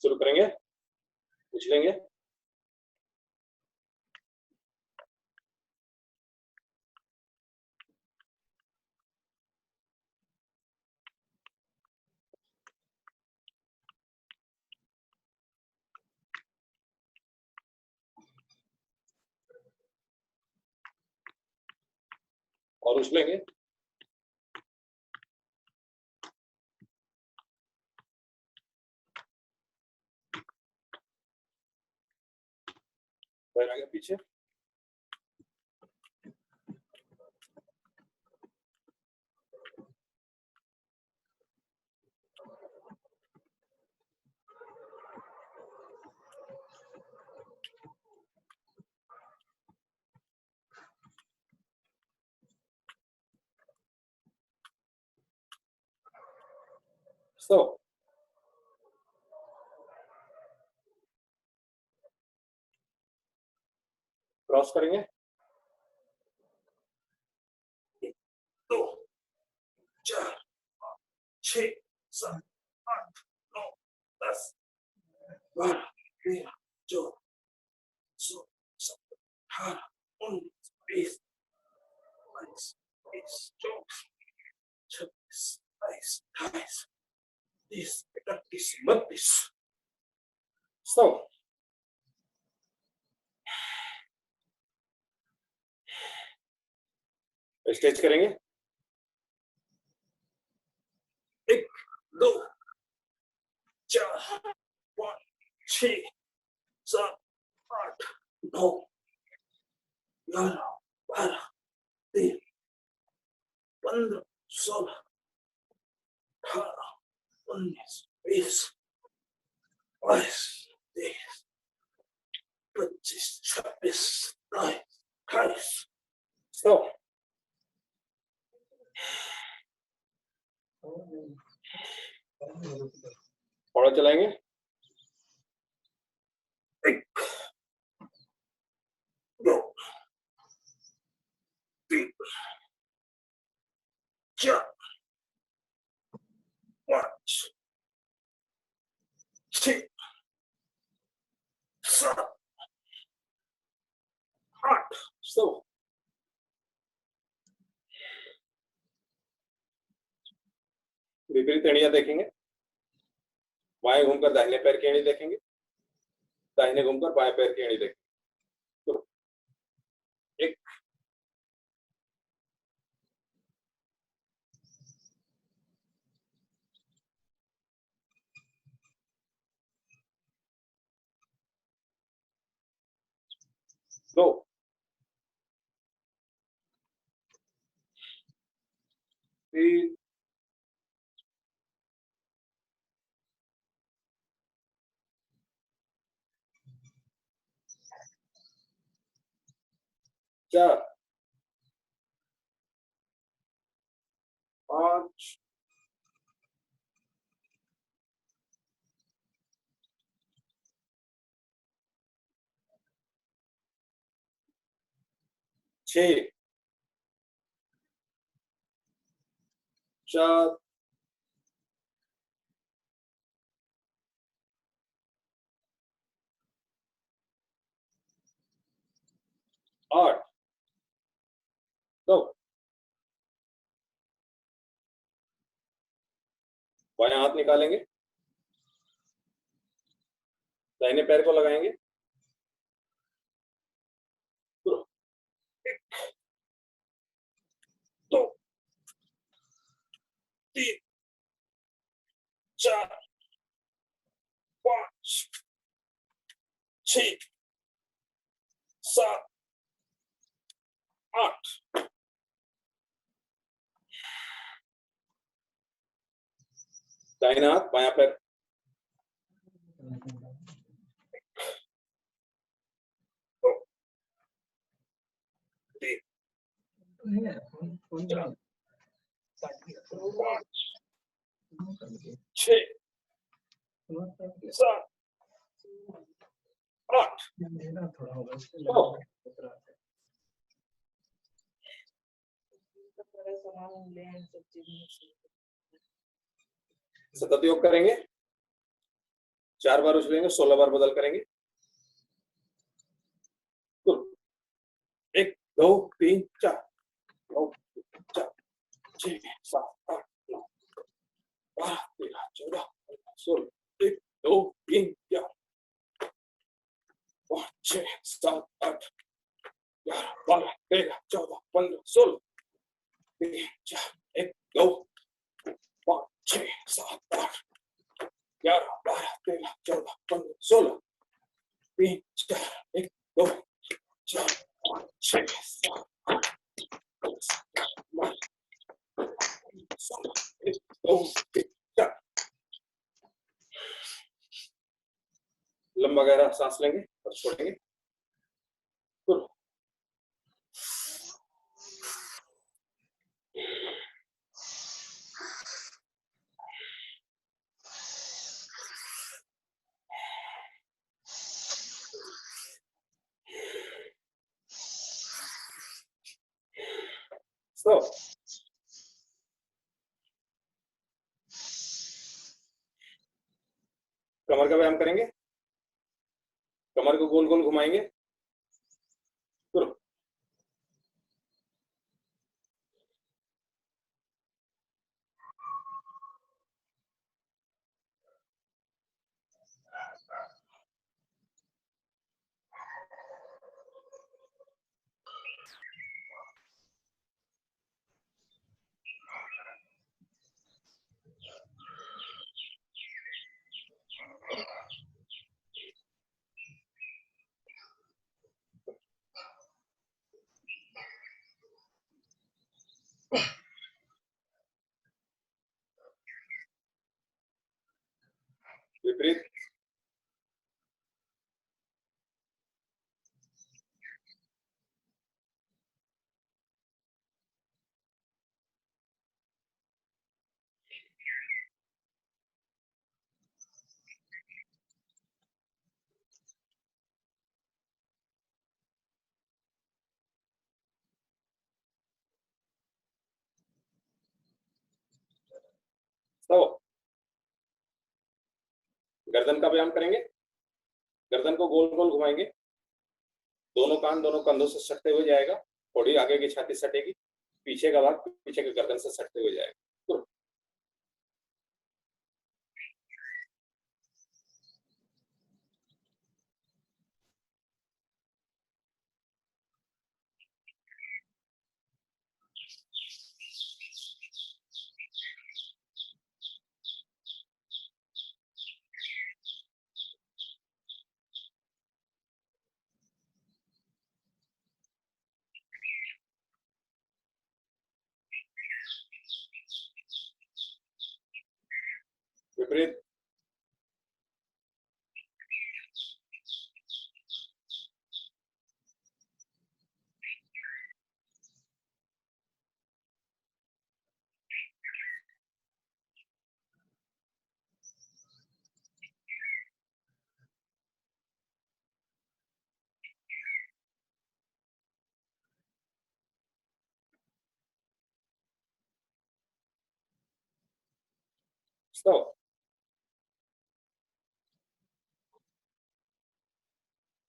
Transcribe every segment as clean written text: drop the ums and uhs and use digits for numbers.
शुरू करेंगे, पूछ लेंगे। और पूछ लेंगे। पैर आगे पीछे। So, क्रॉस करेंगे। 2 4 6 7 8 9 10 12 13 14 16 17 18 19 20 21 22 23 24 25 26 27 28 सो स्ट्रेच करेंगे। 1 2 4 5 6 7 8 9 11 12 13 15 16 18 19 20 22 23 25 26 27 28 स्टॉप। थोड़ा चलाएंगे। 1 2 3 4 5 6 7 8 स्टॉप। विपरीत एड़ियां देखेंगे। बाएं घूमकर दाहिने पैर की एड़ी देखेंगे, दाहिने घूमकर बाएं पैर की एड़ी देखेंगे। तो 1 2 3 4 5 6 4 8 तो बाएं हाथ निकालेंगे, दाहिने पैर को लगाएंगे। 1 2 3 4 5 6 7 8 दाहिना हाथ बायां पैर। 2 3 4 5 6 7 8 सतत योग करेंगे। 4 बार उछलेंगे, 16 बार बदल करेंगे। तो 1 2 3 4, 9 4 6 7 8 9 12 13 14 15 16, 1 2 3 4 5 6 7 8 11 12 13 14 15 16, 3 4 1 2 5 6 7 8 11 12 13 14 15 16, 3 4 1 2 4 5 6 7 8 9 16, 1 2 3 4। लंबा गहरा सांस लेंगे और छोड़ेंगे। स्टॉप। कमर का व्यायाम करेंगे। कमर को गोल गोल घुमाएंगे। विपरीत। स्टॉप। गर्दन का व्यायाम करेंगे। गर्दन को गोल गोल घुमाएंगे। दोनों कान दोनों कंधों से सटते हुए जाएगा। थोड़ी आगे की छाती सटेगी। पीछे का भाग पीछे के गर्दन से सटते हुए जाएगा। विपरीत। स्टॉप।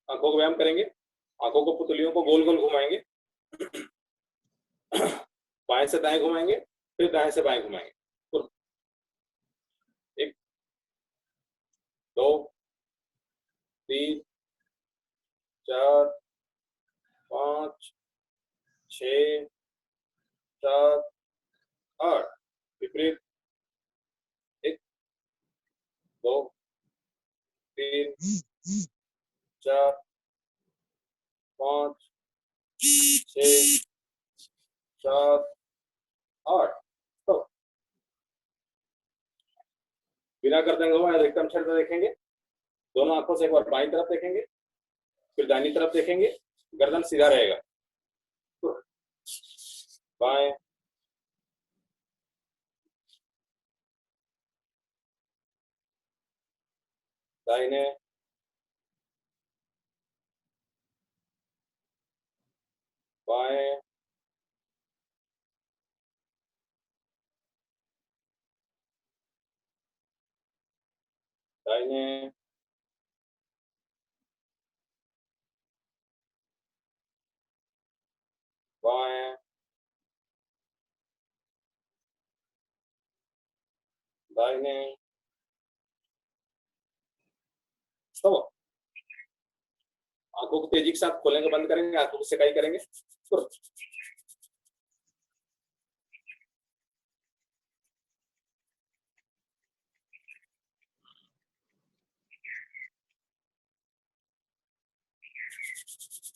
आंखों का व्यायाम करेंगे। आंखों को पुतलियों को गोल गोल घुमाएंगे। बाएं से दाएं घुमाएंगे, फिर दाएं से बाएं घुमाएंगे। 1 2 3 4 5 6 7 8। विपरीत। 1 2 3 4 5 6 7 8। तो बिना गर्दन घुमाए अधिकतम शब्द देखेंगे। दोनों आंखों से एक बार बाईं तरफ देखेंगे, फिर दाहिनी तरफ देखेंगे। गर्दन सीधा रहेगा। बाएं दाहिने बाएं दाहिने बाएं, दाहिने, तो आंखों को तेजी के साथ खोलेंगे, बंद करेंगे, आंखों को सिकाई करेंगे।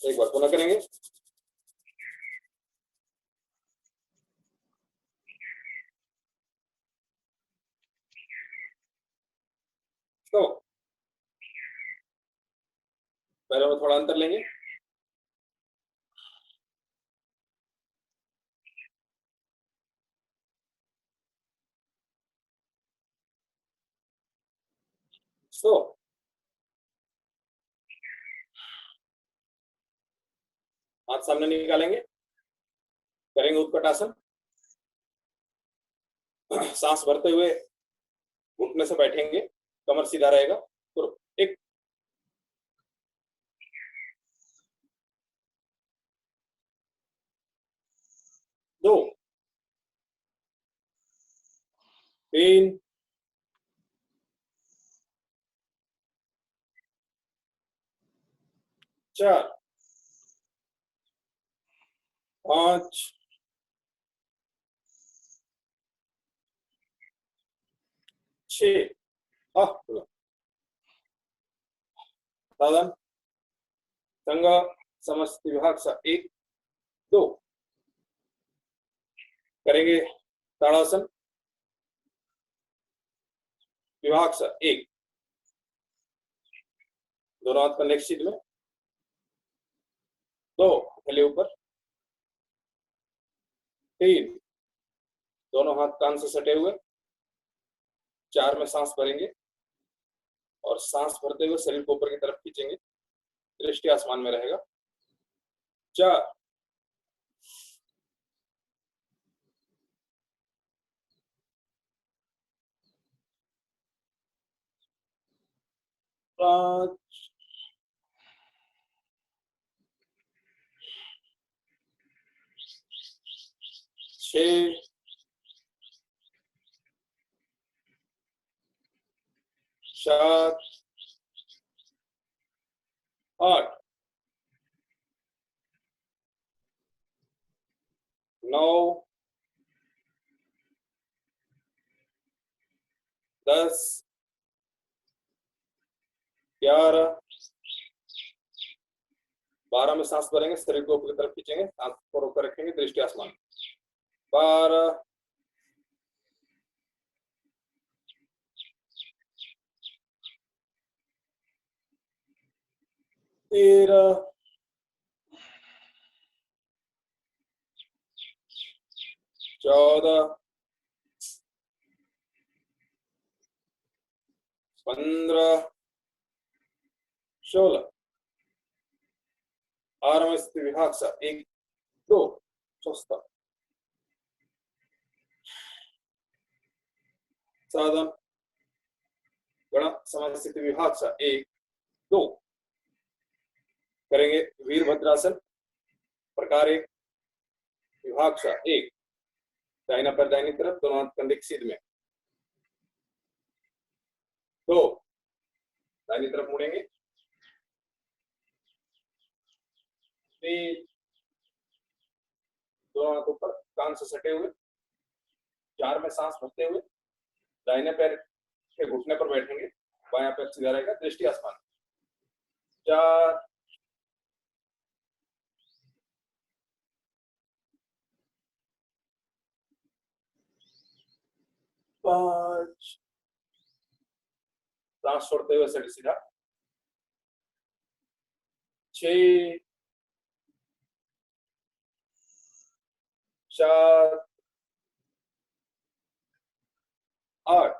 एक बार पुनः करेंगे। तो पैरों में थोड़ा अंतर लेंगे। तो हाथ सामने निकालेंगे, करेंगे उत्कट आसन। सांस भरते हुए घुटने से बैठेंगे, कमर सीधा रहेगा। तो एक, दो, तीन, चार, पांच, छह, साधन संग समस्त विभाग सा, एक, दो, करेंगे ताड़ासन विभाग सा, एक, दोनों हाथ कंधे की सीध में, दो हथेली ऊपर, तीन, दोनों हाथ कान से सटे हुए, चार में सांस भरेंगे और सांस भरते हुए शरीर को ऊपर की तरफ खींचेंगे, दृष्टि आसमान में रहेगा। चार, पांच, छह, सात, आठ, नौ, 10, 11, 12 में सांस भरेंगे, शरीर को ऊपर की तरफ खींचेंगे, आंख को रोकर रखेंगे, दृष्टि आसमान। 12, 13, 14, 15, 16, आराम स्थिति विभाग सा, एक, दो, स्वस्थ, साधन गण समाज स्थिति विभाग सा, एक, दो, करेंगे वीरभद्रासन प्रकार एक विभाग सा, एक, दाहिना पैर दाहिनी तरफ, दोनों हाथ कंधे की सीध में, दो, दाहिनी तरफ मुड़ेंगे, तीन, दोनों हाथ ऊपर कान से सटे हुए, चार में सांस भरते हुए दाहिने पैर के घुटने पर बैठेंगे, बायां पैर सीधा रहेगा, दृष्टि आसमान। चार, पांच, सांस छोड़ते हुए शरीर सीधा, छह, सात, आठ,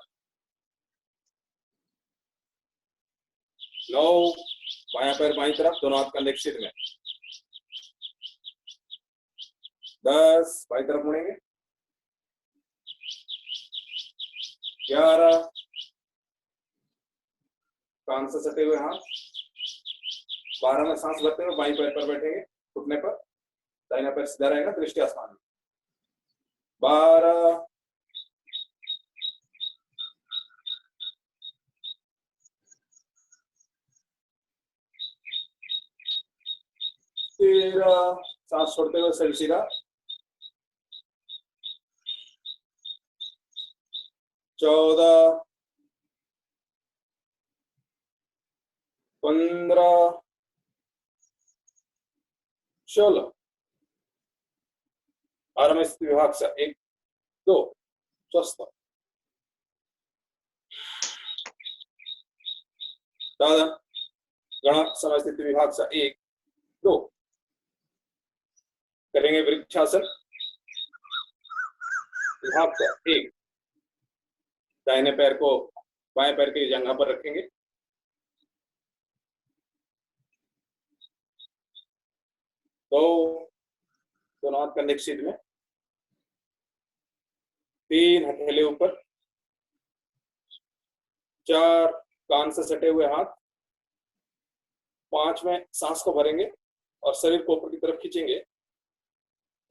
नौ, बायां पैर बाईं तरफ, दोनों हाथ कंधे की सीध में, 10, बाईं तरफ मुड़ेंगे, 11, कान से सटे हुए हाथ, 12 में सांस भरते हुए बाईं पैर पर बैठेंगे घुटने पर, दाहिना पैर सीधा रहेगा, दृष्टि आसमान में। 12, 13, सांस छोड़ते हुए शरीर सीधा। 14, 15, 16। आराम स्थिति विभाग से 1, 2 स्वस्थ। दादा गण समय स्थिति विभाग से 1, 2 करेंगे। वृक्षासन विभाग से 1, दाहिने पैर को बाएं पैर की जंघा पर रखेंगे। 2 दोनों हाथ कंधे की सीध में। 3 हथेली ऊपर। 4 कान से सटे हुए हाथ। 5 में सांस को भरेंगे और शरीर को ऊपर की तरफ खींचेंगे।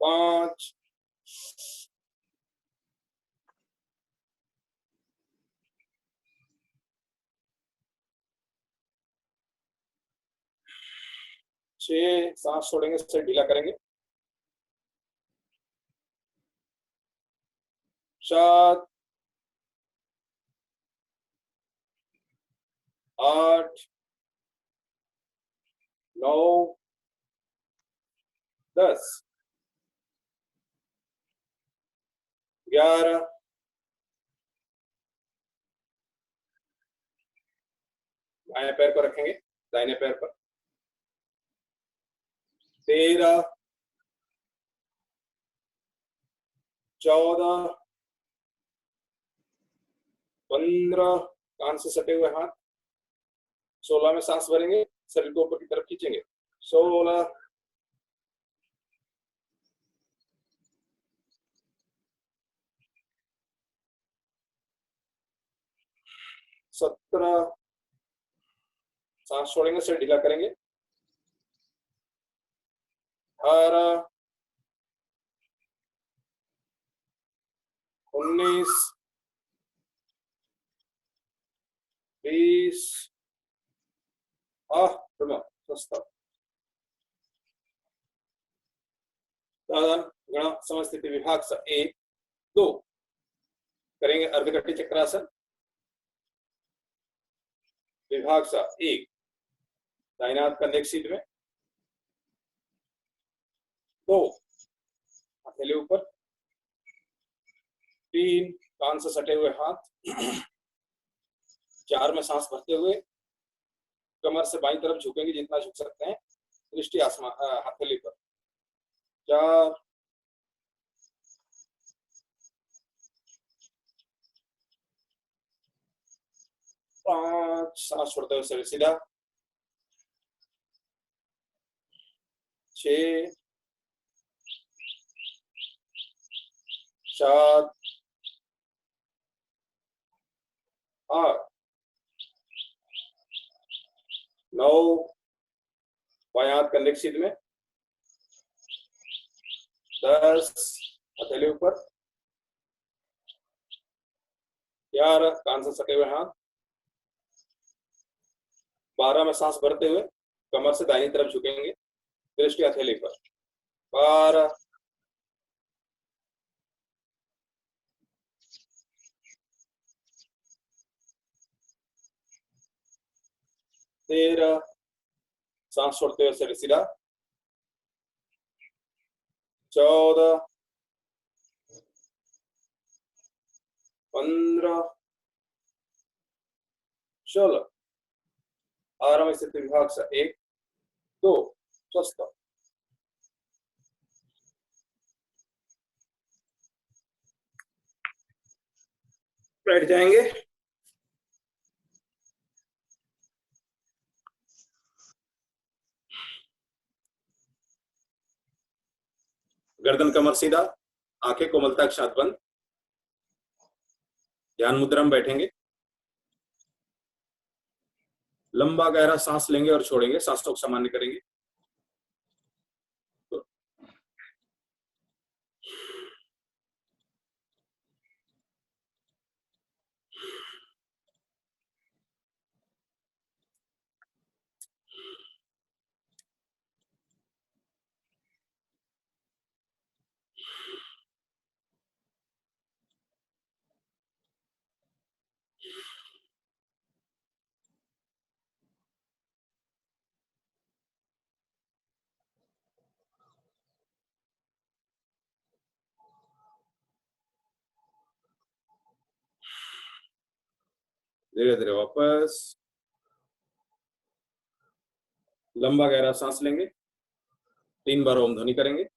5, 6 सांस छोड़ेंगे, शरीर ढीला करेंगे। 7, 8, 9, 10, 11, बाएं पैर को रखेंगे दाहिने पैर पर। 13, 14, 15 कान से सटे हुए हाथ। 16 में सांस भरेंगे, शरीर को ऊपर की तरफ खींचेंगे। 16, 17 सांस छोड़ेंगे, सिर ढीला करेंगे। 18, 19, 20 दादा गण समस्थिति विभाग से 1, 2 करेंगे। अर्धकटी चक्रासन विभाग से 1, दाहिना हाथ कंधे की सीध में। 2 हथेली ऊपर। 3 कान से सटे हुए हाथ। 4 में सांस भरते हुए कमर से बाईं तरफ झुकेंगे जितना झुक सकते हैं, दृष्टि आसमान हथेली पर। 4, 5 सांस छोड़ते हुए शरीर सीधा। 6, 7, 8, 9 बायां हाथ कंधे की सीध में। 10 हथेली ऊपर। 11 कान से सटे हुए हाथ। 12 में सांस भरते हुए कमर से दाहिनी तरफ झुकेंगे, दृष्टि हथेली पर। 12, 13 सांस छोड़ते हुए शरीर सीधा। 14, 15, 16 आराम स्थिति विभाग से 1, 2 स्वस्थ। बैठ जाएंगे। गर्दन कमर सीधा, आंखें कोमलता के साथ बंद। ध्यान मुद्रा में बैठेंगे। लंबा गहरा सांस लेंगे और छोड़ेंगे, सांसों को सामान्य करेंगे। धीरे धीरे वापस लंबा गहरा सांस लेंगे, 3 बार ओम ध्वनि करेंगे।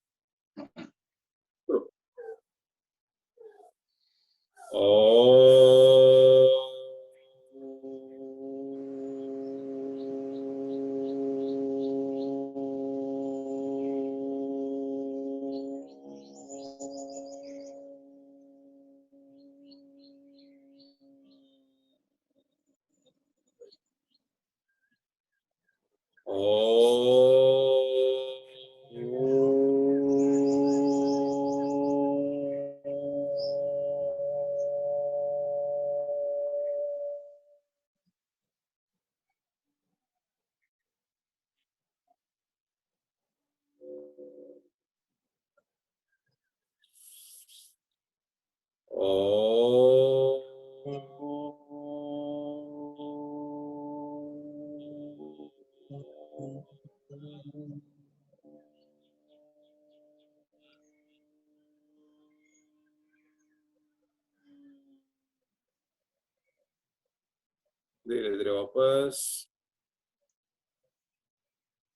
धीरे धीरे वापस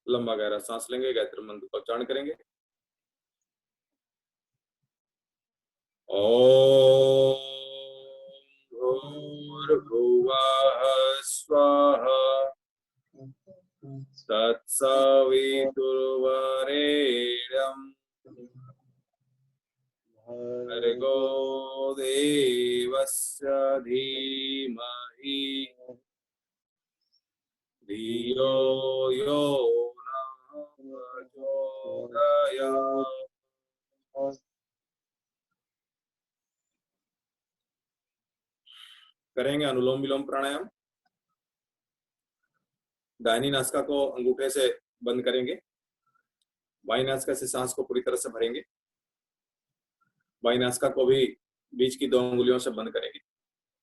लंबा गहरा सांस लेंगे, गायत्री मंत्र का उच्चारण करेंगे। ओम भूर्भुवः स्वः तत्सवितुर्वरेण्यं भर्गो देवस्य धीमहि धियो यो नः प्रचोदयात्। करेंगे अनुलोम विलोम प्राणायाम। दाहिनी नासिका को अंगूठे से बंद करेंगे, बाई नासिका से सांस को पूरी तरह से भरेंगे, बाई नासिका को भी बीच की 2 अंगुलियों से बंद करेंगे।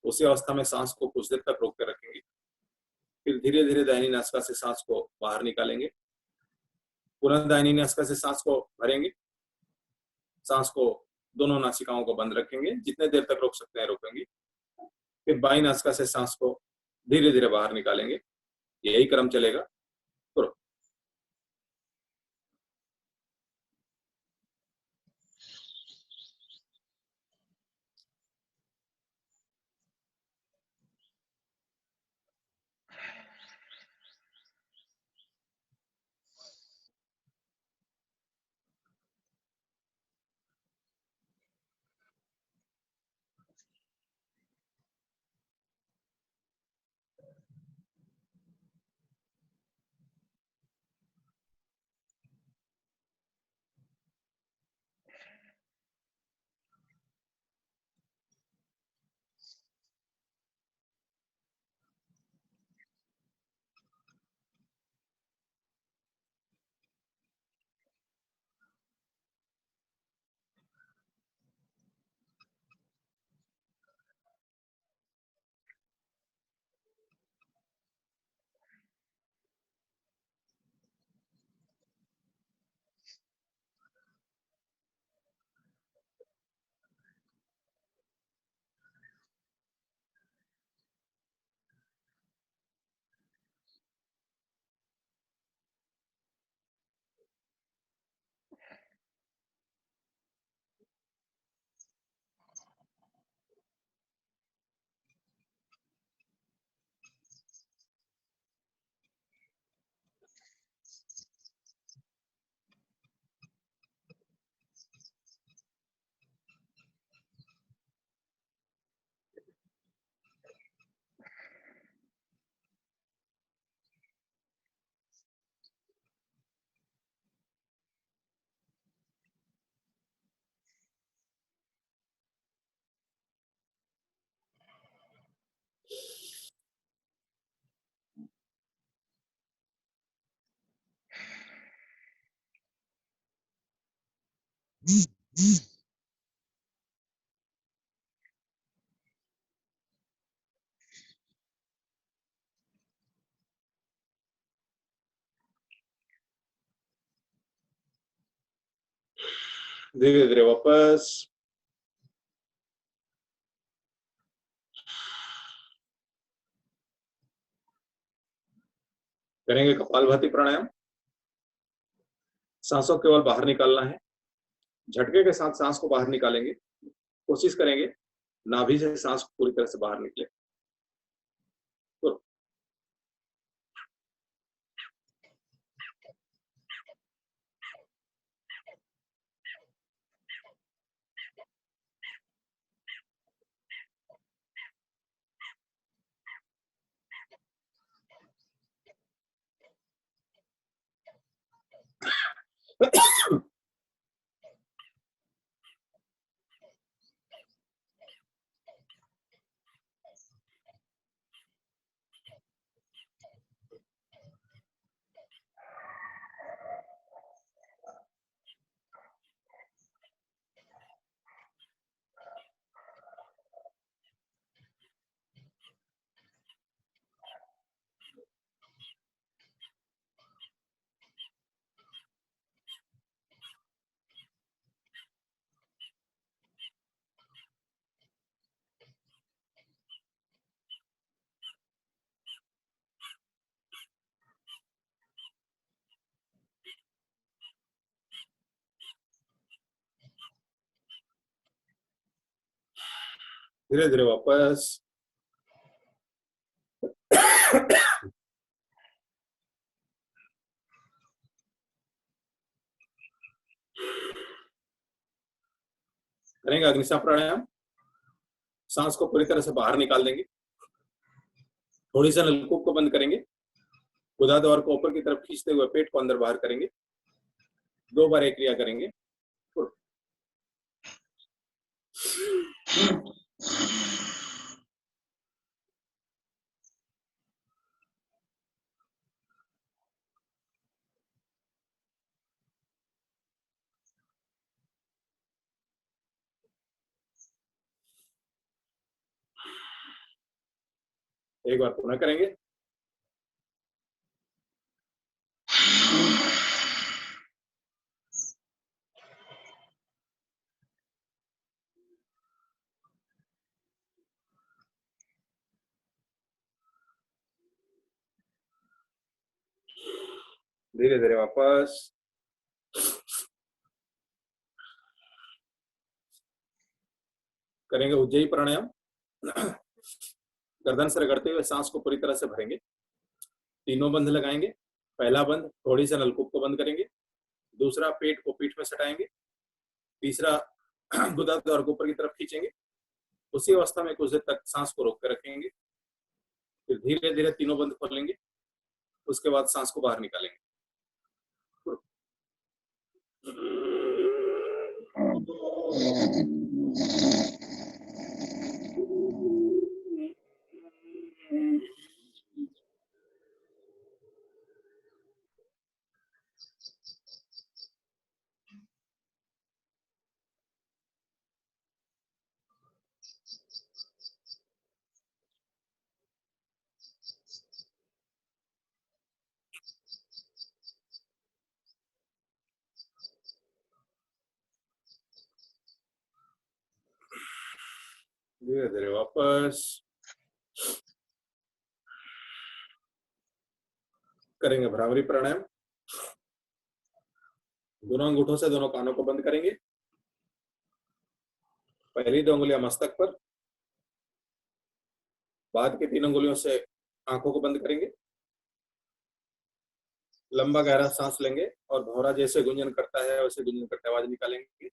उसी अवस्था में सांस को कुछ देर तक रोक कर रखेंगे, फिर धीरे धीरे दाहिनी नासिका से सांस को बाहर निकालेंगे, पुनः दाहिनी नासिका से सांस को भरेंगे, सांस को दोनों नासिकाओं को बंद रखेंगे, जितने देर तक रोक सकते हैं रोकेंगे, फिर बाई नासिका से सांस को धीरे धीरे बाहर निकालेंगे। यही क्रम चलेगा। करो। धीरे धीरे वापस करेंगे कपालभाति प्राणायाम। सांसों केवल बाहर निकालना है, झटके के साथ सांस को बाहर निकालेंगे। कोशिश करेंगे नाभि से सांस पूरी तरह से बाहर निकले। तो धीरे धीरे वापस। करेंगे अग्निसाप प्राणायाम। सांस को पूरी तरह से बाहर निकाल देंगे। थोड़ी सी नलकूप को बंद करेंगे। गुदा द्वार को ऊपर की तरफ खींचते हुए पेट को अंदर बाहर करेंगे। 2 बार एक क्रिया करेंगे। एक बार पुनः करेंगे। धीरे धीरे वापस। करेंगे उज्जयी प्राणायाम। गर्दन से रगड़ते हुए सांस को पूरी तरह से भरेंगे। 3 बंध लगाएंगे। पहला बंध थोड़ी सी नलकूप को बंद करेंगे। दूसरा पेट को पीठ में सटाएंगे। तीसरा गुदा द्वार को ऊपर की तरफ खींचेंगे। उसी अवस्था में कुछ देर तक सांस को रोक कर रखेंगे। फिर धीरे धीरे 3 बंध खोलेंगे। उसके बाद सांस को बाहर निकालेंगे। धीरे धीरे वापस। करेंगे भ्रामरी प्राणायाम। दोनों अंगूठों से दोनों कानों को बंद करेंगे। पहली 2 उंगलियां मस्तक पर, बाद की 3 उंगलियों से आंखों को बंद करेंगे। लंबा गहरा सांस लेंगे और भौरा जैसे गुंजन करता है वैसे गुंजन करते आवाज निकालेंगे।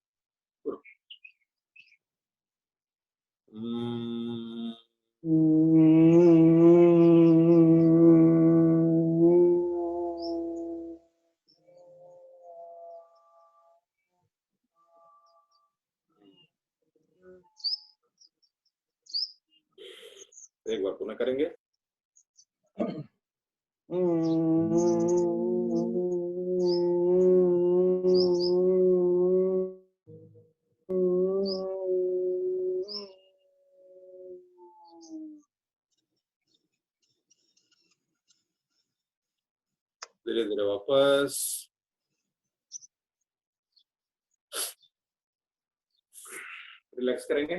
एक बार पुनः करेंगे। धीरे धीरे वापस। रिलैक्स करेंगे।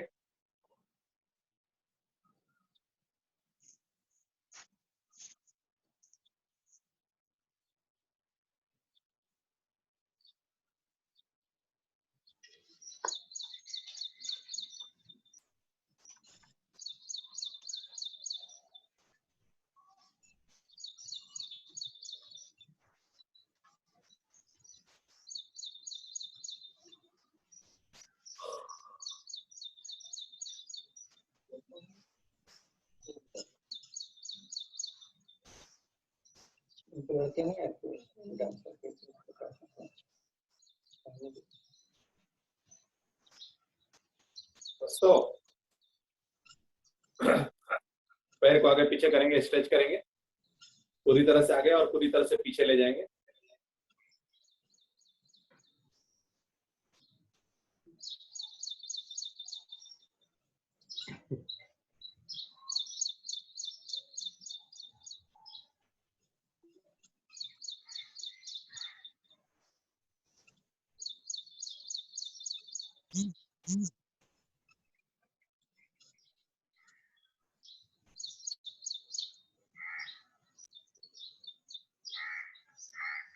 दोस्तों पैर को आगे पीछे करेंगे, स्ट्रेच करेंगे, पूरी तरह से आगे और पूरी तरह से पीछे ले जाएंगे।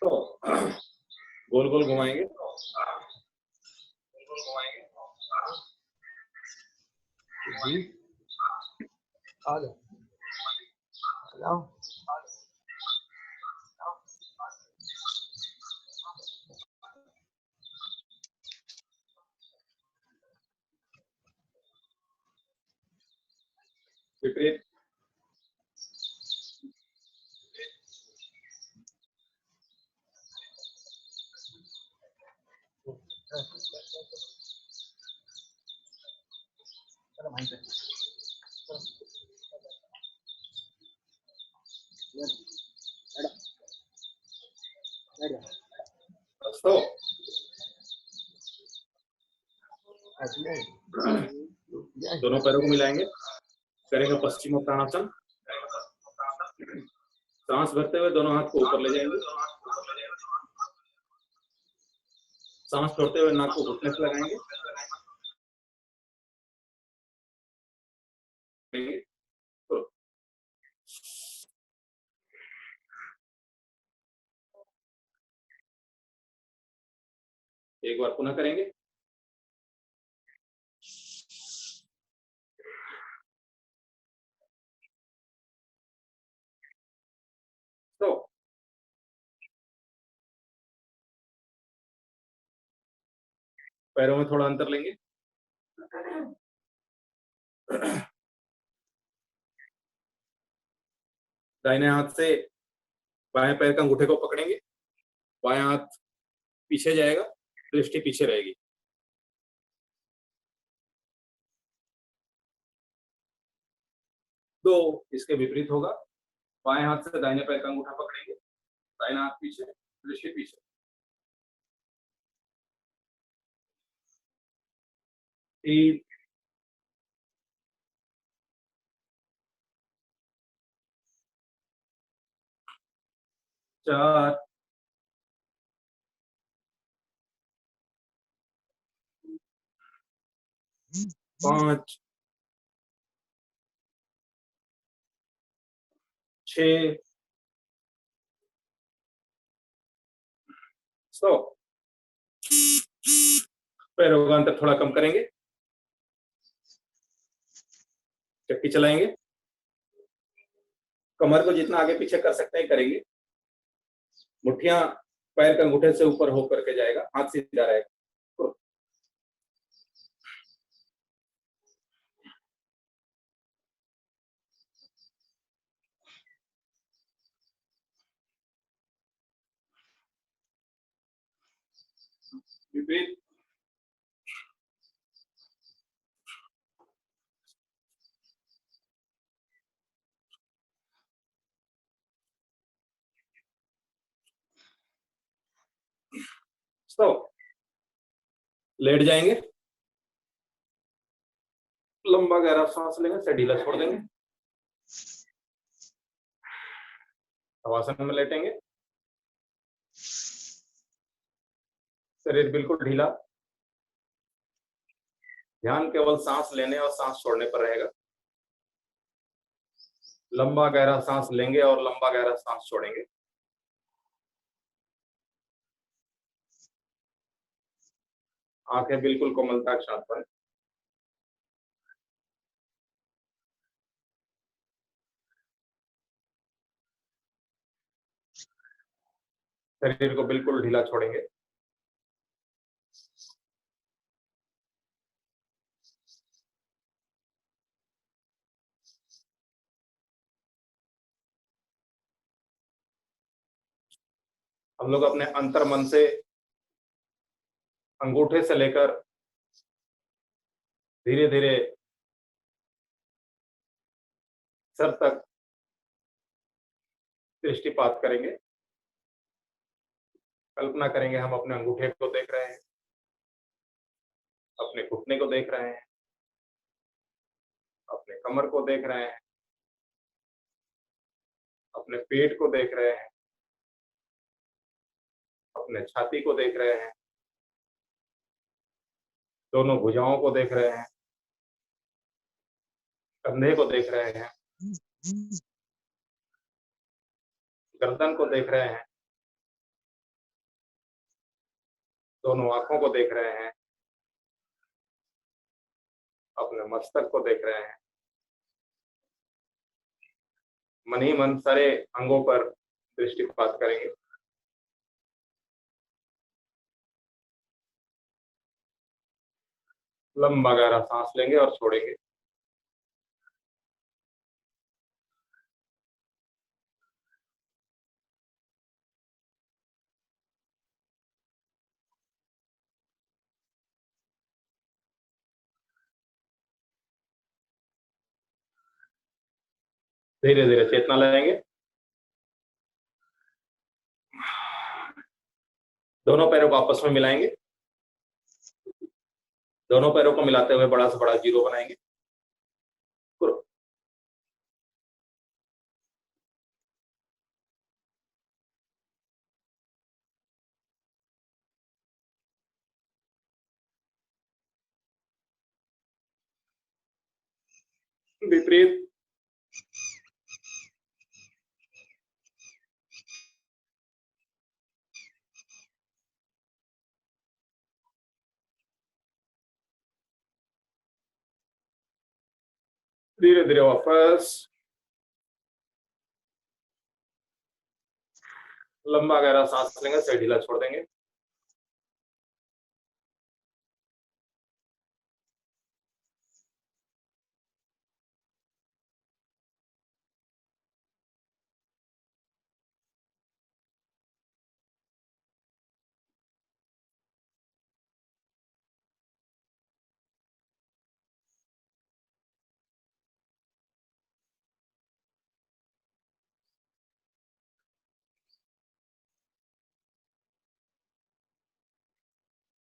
तो गोल गोल घुमाएंगे, विपरीत, दोस्तों दोनों पैरों को मिलाएंगे, करेंगे पश्चिमोत्तानासन। सांस भरते हुए दोनों हाथ को ऊपर ले जाएंगे, सांस छोड़ते हुए नाक को घुटने से लगाएंगे, एक बार पुनः करेंगे। तो पैरों में थोड़ा अंतर लेंगे, दाहिने हाथ से बाएं पैर का अंगूठे को पकड़ेंगे, बाएं हाथ पीछे जाएगा, दृष्टि पीछे रहेगी। दो इसके विपरीत होगा, बाएं हाथ से दाहिने पैर का अंगूठा पकड़ेंगे, दाहिना हाथ पीछे, दृष्टि पीछे। 3, 4, 5, 6, 100। पैरों का अंतर थोड़ा कम करेंगे, चक्की चलाएंगे, कमर को जितना आगे पीछे कर सकते हैं करेंगे, मुट्ठियां पैर के अंगूठे से ऊपर होकर के जाएगा, हाथ सीधा रहेगा। विपरीत, तो लेट जाएंगे, लंबा गहरा सांस लेंगे, से ढीला छोड़ देंगे, शवासन में लेटेंगे, शरीर बिल्कुल ढीला, ध्यान केवल सांस लेने और सांस छोड़ने पर रहेगा। लंबा गहरा सांस लेंगे और लंबा गहरा सांस छोड़ेंगे। आंखें बिल्कुल कोमलता के साथ बंद। शरीर को बिल्कुल ढीला छोड़ेंगे। हम लोग अपने अंतर मन से अंगूठे से लेकर धीरे धीरे सर तक दृष्टिपात करेंगे। कल्पना करेंगे हम अपने अंगूठे को देख रहे हैं, अपने घुटने को देख रहे हैं, अपने कमर को देख रहे हैं, अपने पेट को देख रहे हैं, अपने छाती को देख रहे हैं, दोनों भुजाओं को देख रहे हैं, कंधे को देख रहे हैं, गर्दन को देख रहे हैं, दोनों आंखों को देख रहे हैं, अपने मस्तक को देख रहे हैं। मन ही मन सारे अंगों पर दृष्टिपात करेंगे। लंबा गहरा सांस लेंगे और छोड़ेंगे। धीरे धीरे चेतना लाएंगे। दोनों पैरों को आपस में मिलाएंगे। दोनों पैरों को मिलाते हुए बड़ा से बड़ा जीरो बनाएंगे। विपरीत। धीरे धीरे वापस। लंबा गहरा सांस लेंगे, सिर ढीला छोड़ देंगे।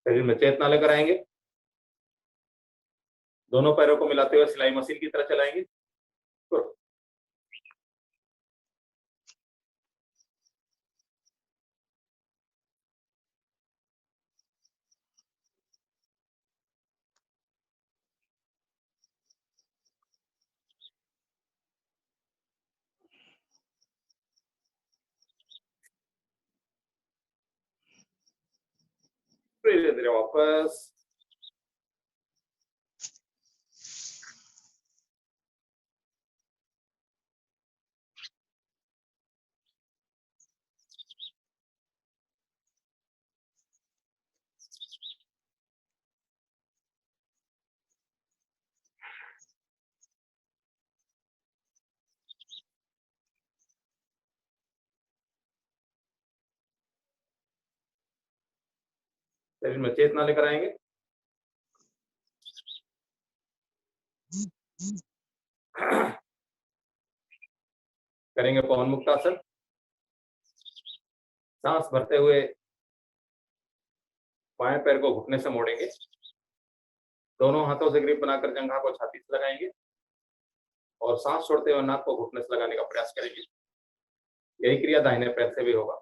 शरीर में चेतना लेकर आएंगे। दोनों पैरों को मिलाते हुए सिलाई मशीन की तरह चलाएंगे। धीरे धीरे वापस। शरीर में चेतना लेकर आएंगे। करेंगे पवन मुक्तासन। सांस भरते हुए बाएं पैर को घुटने से मोड़ेंगे। दोनों हाथों से ग्रिप बनाकर जंघा को छाती से लगाएंगे और सांस छोड़ते हुए नाक को घुटने से लगाने का प्रयास करेंगे। यही क्रिया दाहिने पैर से भी होगा।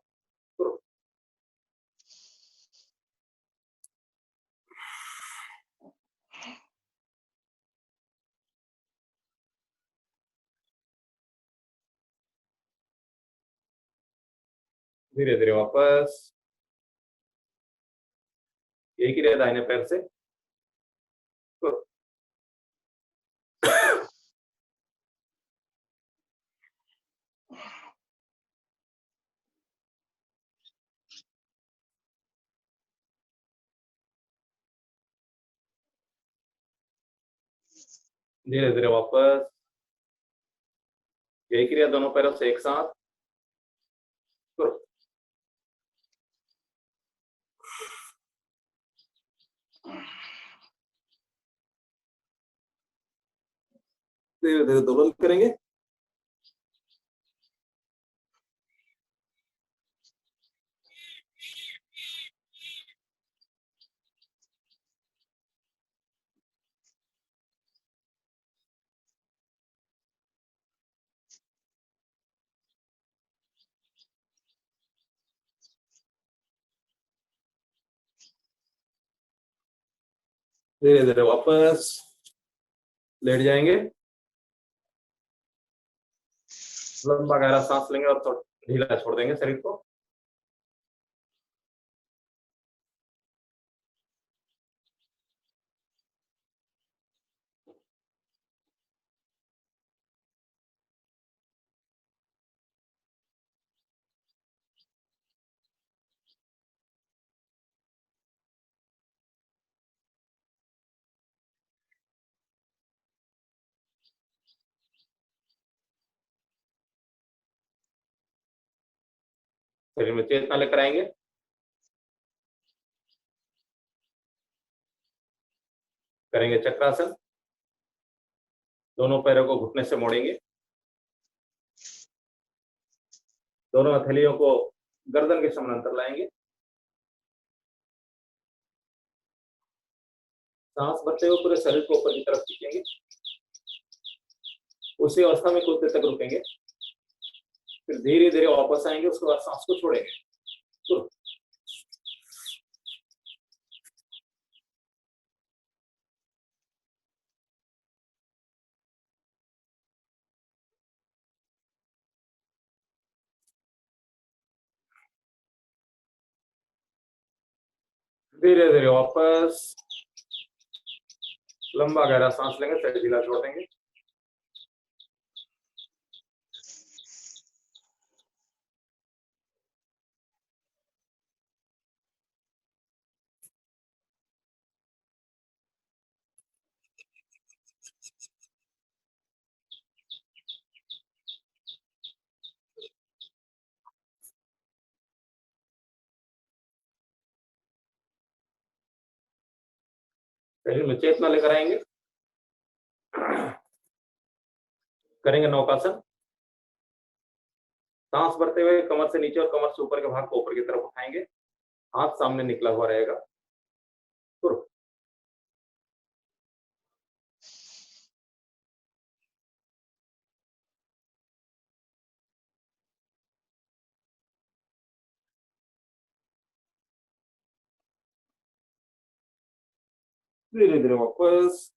धीरे धीरे वापस। यही क्रिया दाहिने पैर से। धीरे धीरे वापस। यही क्रिया दोनों पैरों से एक साथ। धीरे धीरे दोलन करेंगे। धीरे धीरे वापस लेट जाएंगे। लंबा गहरा सांस लेंगे और थोड़ा ढीला छोड़ देंगे शरीर को। शरीर में चेतना लेकर आएंगे। करेंगे चक्रासन। दोनों पैरों को घुटने से मोड़ेंगे। दोनों हथेलियों को गर्दन के समानांतर लाएंगे। सांस भरते हुए पूरे शरीर को ऊपर की तरफ खींचेंगे। उसी अवस्था में कुछ देर तक रुकेंगे, फिर धीरे धीरे वापस आएंगे। उसके बाद सांस को छोड़ेंगे। धीरे धीरे वापस लंबा गहरा सांस लेंगे, शरीर ढीला छोड़ देंगे। शरीर में चेतना लेकर आएंगे। करेंगे नौकासन। सांस भरते हुए कमर से नीचे और कमर से ऊपर के भाग को ऊपर की तरफ उठाएंगे। हाथ सामने निकला हुआ रहेगा। धीरे धीरे वापस।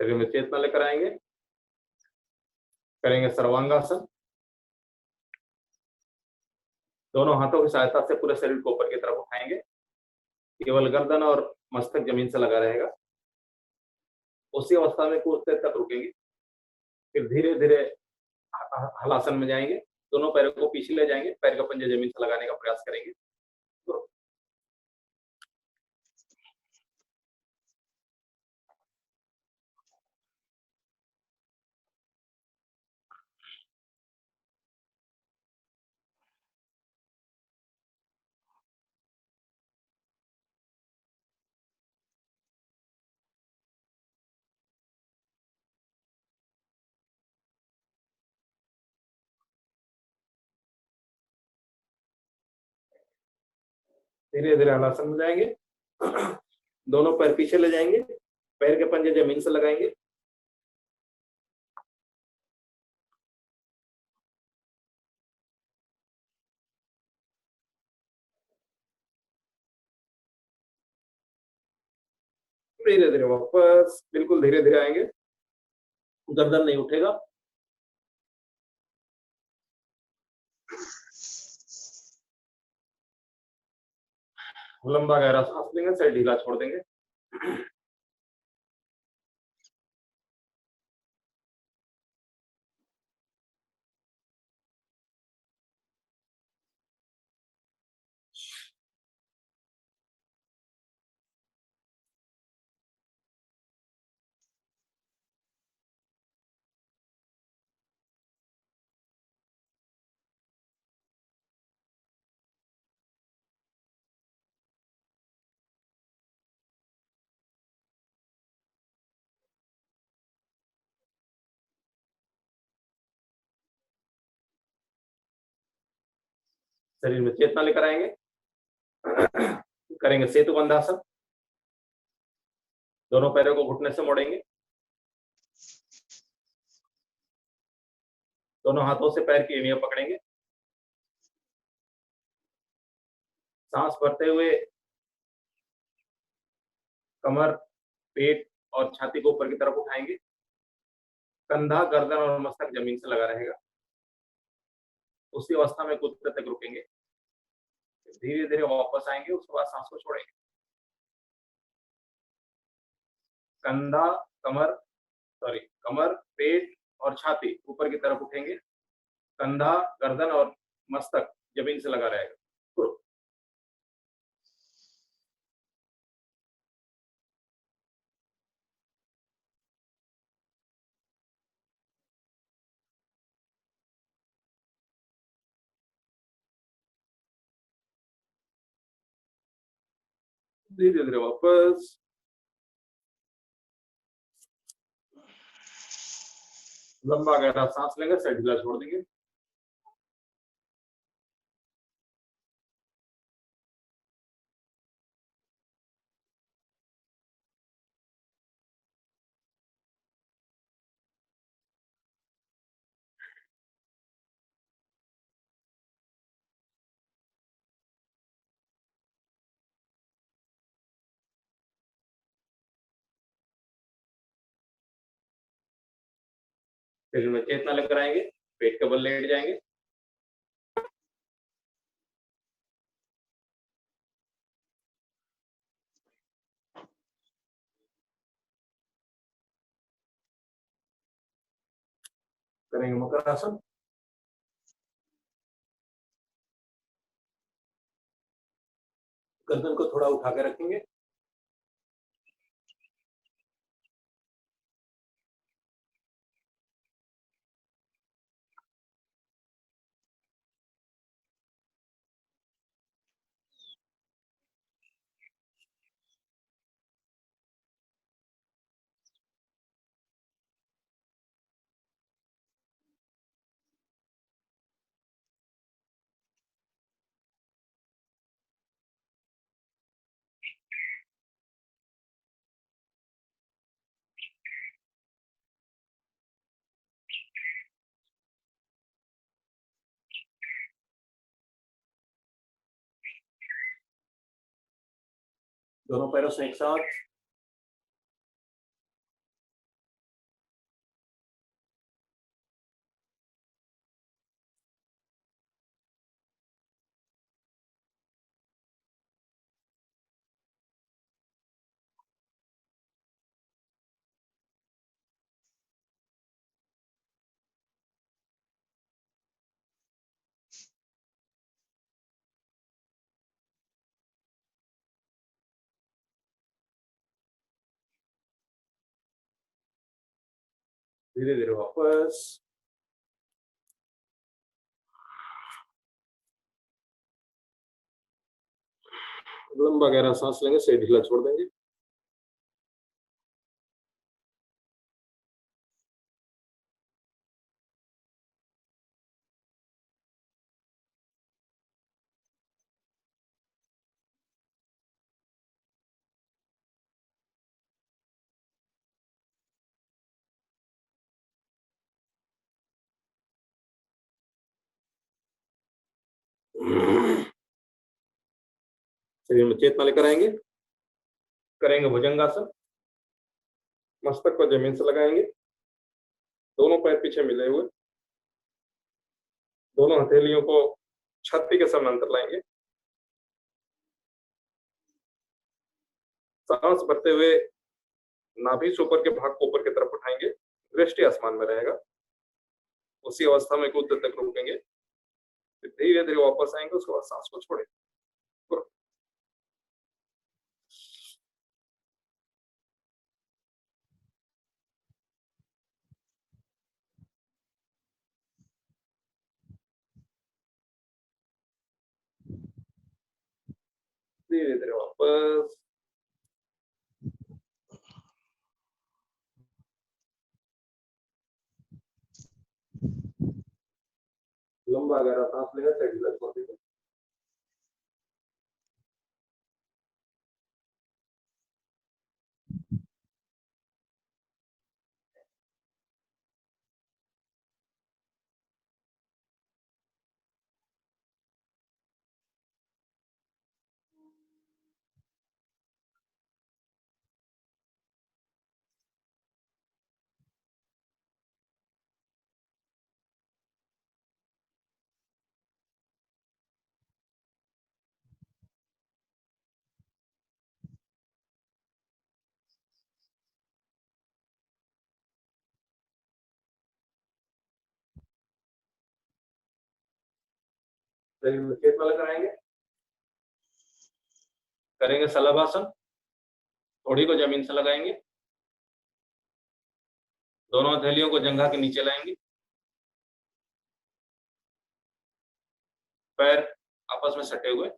शरीर में चेतना लेकर आएंगे। करेंगे सर्वांगासन। दोनों हाथों की सहायता से पूरे शरीर को ऊपर की तरफ उठाएंगे। केवल गर्दन और मस्तक जमीन से लगा रहेगा। उसी अवस्था में कुछ देर तक रुकेंगे, फिर धीरे धीरे हलासन में जाएंगे। दोनों पैरों को पीछे ले जाएंगे। पैर का पंजे जमीन से लगाने का प्रयास करेंगे। धीरे धीरे हलासन में जाएंगे। दोनों पैर पीछे ले जाएंगे। पैर के पंजे जमीन से लगाएंगे। धीरे धीरे वापस बिल्कुल धीरे धीरे आएंगे। गर्दन नहीं उठेगा। लंबा गहरा सांस लेंगे, सिर ढीला छोड़ देंगे। शरीर में चेतना लेकर आएंगे। करेंगे सेतु बंधासन। दोनों पैरों को घुटने से मोड़ेंगे। दोनों हाथों से पैर की एड़ियां पकड़ेंगे। सांस भरते हुए कमर, पेट और छाती को ऊपर की तरफ उठाएंगे। कंधा, गर्दन और मस्तक जमीन से लगा रहेगा। उसी अवस्था में कुछ देर तक रुकेंगे। धीरे धीरे वापस आएंगे, उसके बाद सांस को छोड़ेंगे। कंधा, कमर कमर, पेट और छाती ऊपर की तरफ उठेंगे। कंधा, गर्दन और मस्तक जमीन से लगा रहेगा। धीरे धीरे वापस। लंबा गहरा सांस लेंगे, सिर ढीला छोड़ देंगे। शरीर में चेतना लेकर आएंगे। पेट के बल लेट जाएंगे। करेंगे मकर आसन। गर्दन को थोड़ा उठा के रखेंगे। दोनों पैरों से एक साथ। धीरे धीरे वापस। लंबा गहरा सांस लेंगे, सिर ढीला छोड़ देंगे। शरीर में चेतना लेकर आएंगे। करेंगे भुजंगासन। मस्तक को जमीन से लगाएंगे। दोनों पैर पीछे मिले हुए। दोनों हथेलियों को छाती के समांतर लाएंगे। सांस भरते हुए नाभि से ऊपर के भाग को ऊपर की तरफ उठाएंगे। दृष्टि आसमान में रहेगा। उसी अवस्था में कुछ देर तक रुकेंगे। धीरे धीरे वापस आएंगे, उसके बाद सांस को छोड़ेंगे। धीरे धीरे वापस। लंबा गहरा सांस लेगा, सिर ढीला छोड़ देंगे। शरीर में चेतना लेकर आएंगे, करेंगे शलभासन, थोड़ी को जमीन से लगाएंगे, दोनों हथेलियों को जंघा के नीचे लाएंगे, पैर आपस में सटे हुए,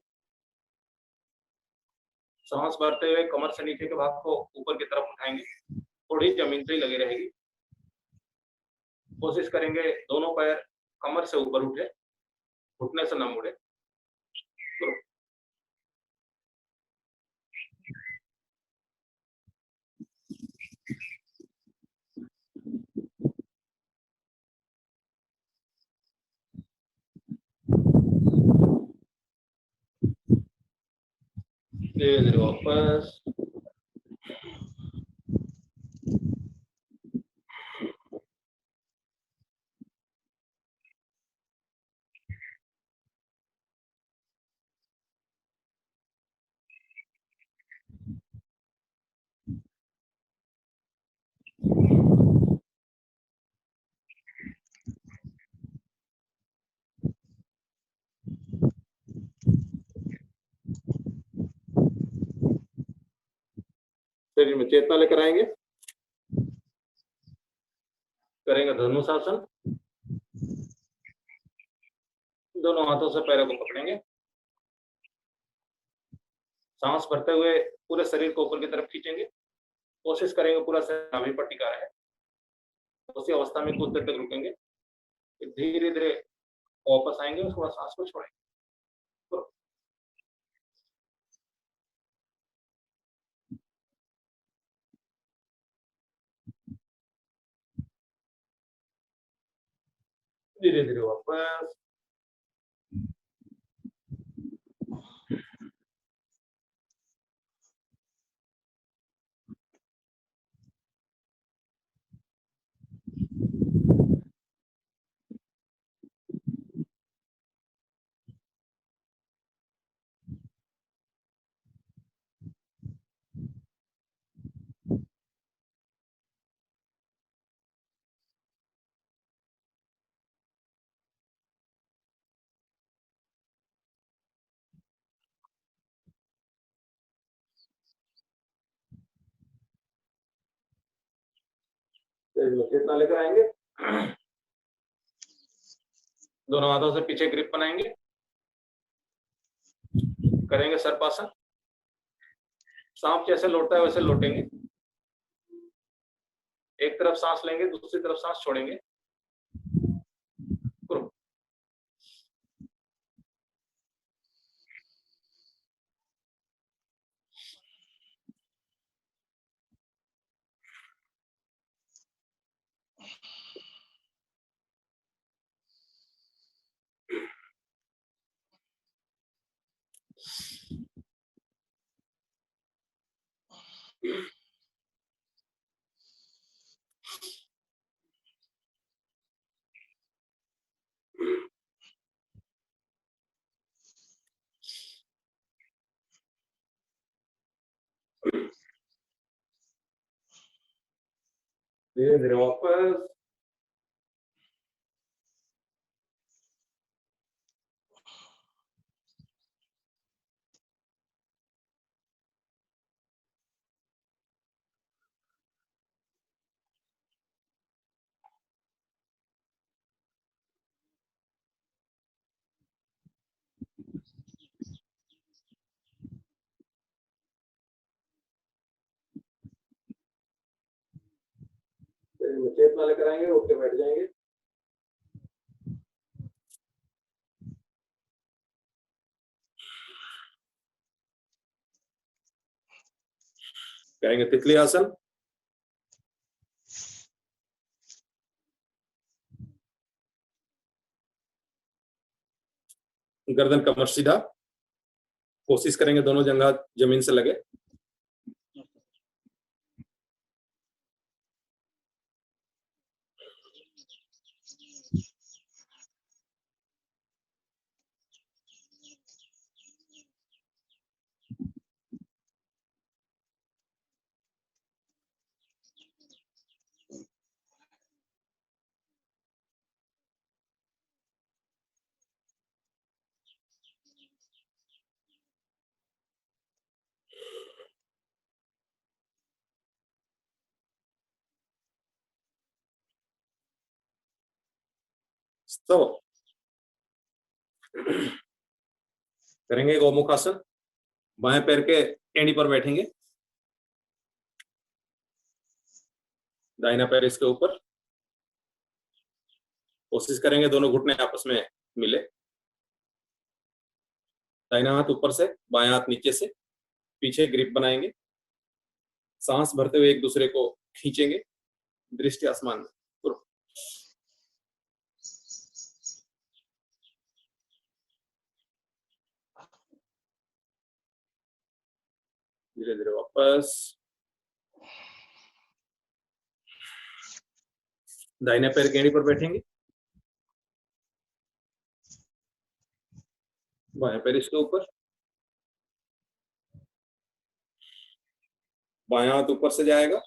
सांस भरते हुए कमर से नीचे के भाग को ऊपर की तरफ उठाएंगे, थोड़ी जमीन से ही लगी रहेगी। कोशिश करेंगे दोनों पैर कमर से ऊपर उठे, घुटने से न मुड़े। धीरे धीरे वापस। शरीर में चेतना लेकर आएंगे, करेंगे धनुषासन, दोनों हाथों से पैरों को पकड़ेंगे, सांस भरते हुए पूरे शरीर को ऊपर की तरफ खींचेंगे, कोशिश करेंगे पूरा शरीर नाभि पर टिका रहे। उसी अवस्था में कुछ देर तक रुकेंगे, धीरे धीरे वापस आएंगे, उसके बाद सांस को छोड़ेंगे। धीरे धीरे वापस। चेतना लेकर आएंगे, दोनों हाथों से पीछे ग्रिप बनाएंगे, करेंगे सर्पासन, सांप जैसे लौटता है वैसे लौटेंगे, एक तरफ सांस लेंगे, दूसरी तरफ सांस छोड़ेंगे। धीरे धीरे वापस। चेतना लेकर आएंगे, उठ के बैठ जाएंगे, करेंगे तितली आसन, गर्दन कमर सीधा, कोशिश करेंगे दोनों जंघा जमीन से लगे, तो करेंगे गोमुख आसन। बाएं पैर के एड़ी पर बैठेंगे, दाहिना पैर इसके ऊपर। कोशिश करेंगे दोनों घुटने आपस में मिले। दाहिना हाथ ऊपर से, बायां हाथ नीचे से, पीछे ग्रिप बनाएंगे। सांस भरते हुए एक दूसरे को खींचेंगे, दृष्टि आसमान में। धीरे धीरे वापस। दाहिने पैर गेंडी पर बैठेंगे, बाएं पैर इसके ऊपर। बायां हाथ ऊपर से जाएगा,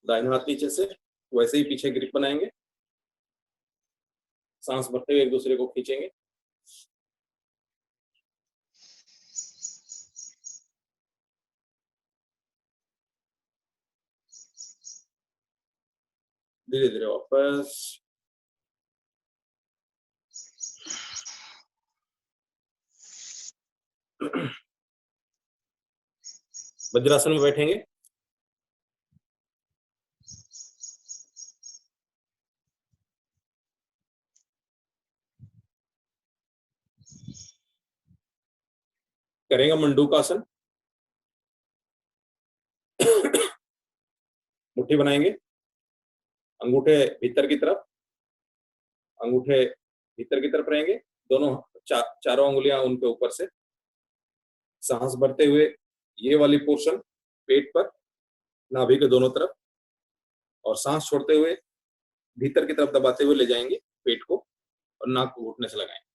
दाहिना हाथ नीचे से, वैसे ही पीछे ग्रिप बनाएंगे। सांस भरते हुए एक दूसरे को खींचेंगे। धीरे धीरे वापस। वज्रासन में बैठेंगे। करेंगे मंडूकासन। मुट्ठी बनाएंगे, अंगूठे भीतर की तरफ, अंगूठे भीतर की तरफ रहेंगे, दोनों चारों उंगलियां उनके ऊपर से। सांस भरते हुए ये वाली पोर्शन पेट पर, नाभि के दोनों तरफ, और सांस छोड़ते हुए भीतर की तरफ दबाते हुए ले जाएंगे पेट को, और नाक को घुटने से लगाएंगे।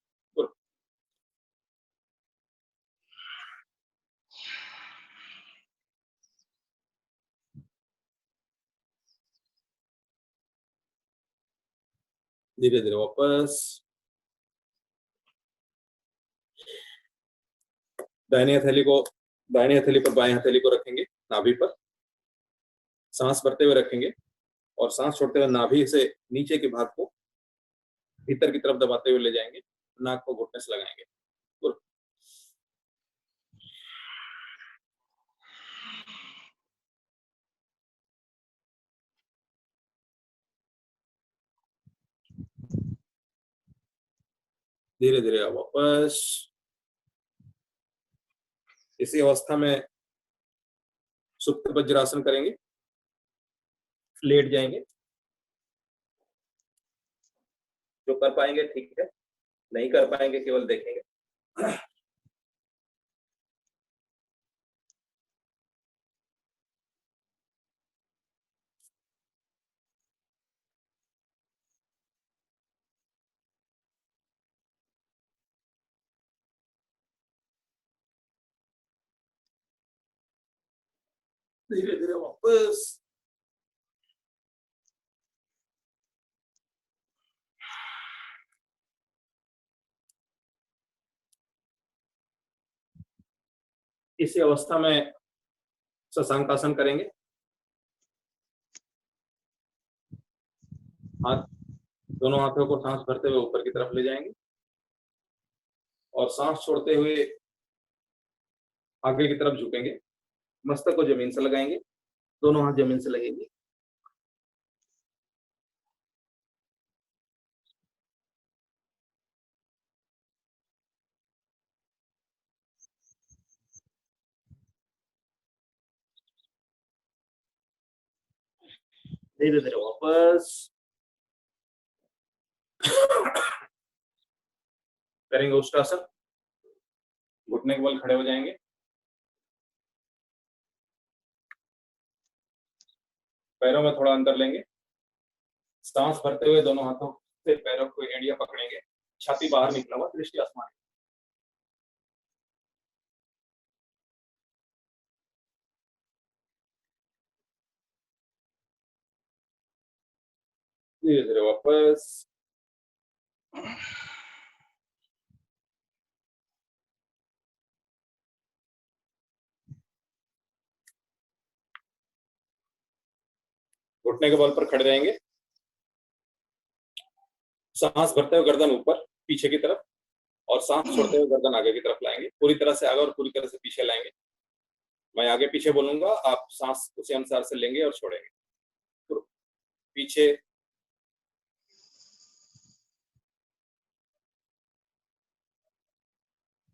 धीरे धीरे वापस। दाहिनी हथेली पर बाएं हथेली को रखेंगे नाभि पर। सांस भरते हुए रखेंगे, और सांस छोड़ते हुए नाभि से नीचे के भाग को भीतर की तरफ दबाते हुए ले जाएंगे, नाक को घुटने से लगाएंगे। धीरे धीरे वापस। इसी अवस्था में सुप्त वज्रासन करेंगे। लेट जाएंगे, जो कर पाएंगे ठीक है, नहीं कर पाएंगे केवल देखेंगे। धीरे धीरे वापस। इसी अवस्था में शशांकासन करेंगे। हाथ, दोनों हाथों को सांस भरते हुए ऊपर की तरफ ले जाएंगे, और सांस छोड़ते हुए आगे की तरफ झुकेंगे। मस्तक को जमीन से लगाएंगे, दोनों हाथ जमीन से लगेंगे। धीरे धीरे वापस। करेंगे उष्टासन। घुटने के बल खड़े हो जाएंगे, पैरों में थोड़ा अंतर लेंगे। सांस भरते हुए दोनों हाथों से पैरों को एड़ियां पकड़ेंगे, छाती बाहर निकला हुआ, दृष्टि आसमान। धीरे धीरे वापस। घुटने के बल पर खड़े रहेंगे, सांस भरते हुए गर्दन ऊपर पीछे की तरफ, और सांस छोड़ते हुए गर्दन आगे की तरफ लाएंगे, पूरी तरह से आगे और पूरी तरह से पीछे लाएंगे। मैं आगे पीछे बोलूंगा, आप सांस उसी अनुसार से लेंगे और छोड़ेंगे। तो पीछे,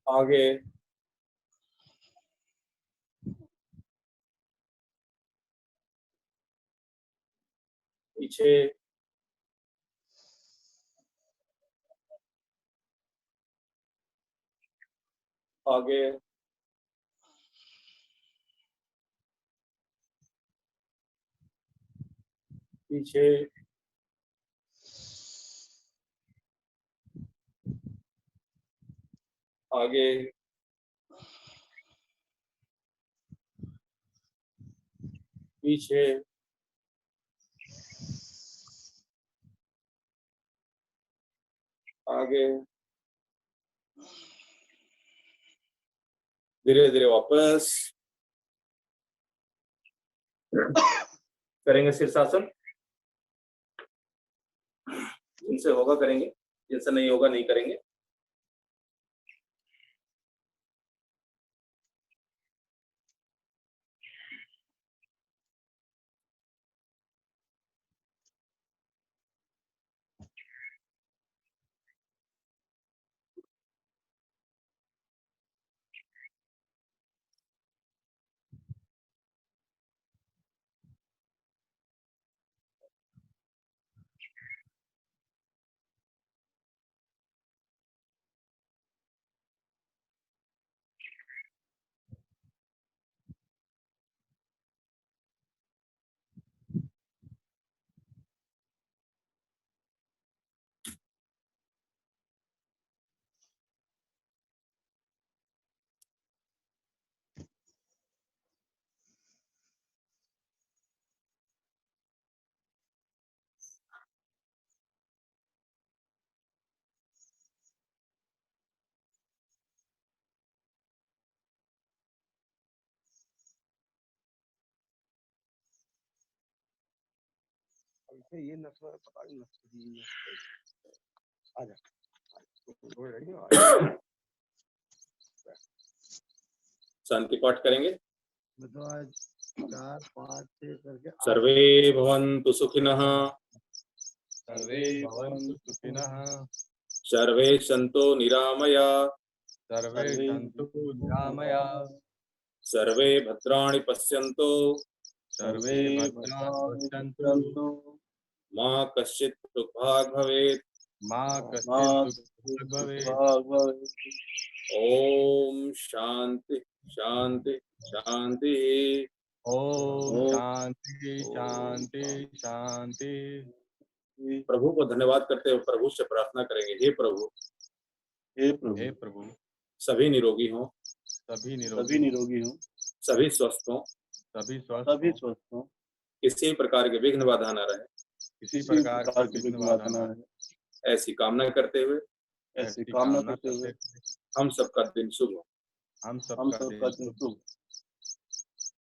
आगे, पीछे, आगे, पीछे, आगे, पीछे, आगे, धीरे धीरे वापस करेंगे शीर्षासन। जिनसे होगा करेंगे, जिनसे नहीं होगा नहीं करेंगे। ये नस्ल पता नहीं आजा शांति पाठ करेंगे। मतलब आज 4 5 6 करके सर्वे भवन्तु सुखिनः, सर्वे भवन्तु सुखिनः, सर्वे सन्तु निरामयाः, सर्वे सन्तु निरामयाः, सर्वे भद्राणि पश्यन्तु, सर्वे भद्राणि पश्यन्तु, मा कश्चित् दुःखभाग् भवेत्। मा कश्चित् दुःखभाग् भवेत्। ओम शांति शांति शांति। ओम शांति शांति शांति। प्रभु को धन्यवाद करते हुए प्रभु से प्रार्थना करेंगे, हे प्रभु, हे प्रभु, सभी निरोगी हों, सभी निरोगी हों, सभी स्वस्थ हों, सभी स्वस्थ हों, किसी प्रकार के विघ्न बाधा न रहे, किसी प्रकार की विघ्न बाधा न रहे, ऐसी कामना करते हुए ऐसी कामना करते हुए हम सबका दिन शुभ हो। हम सबका दिन शुभ।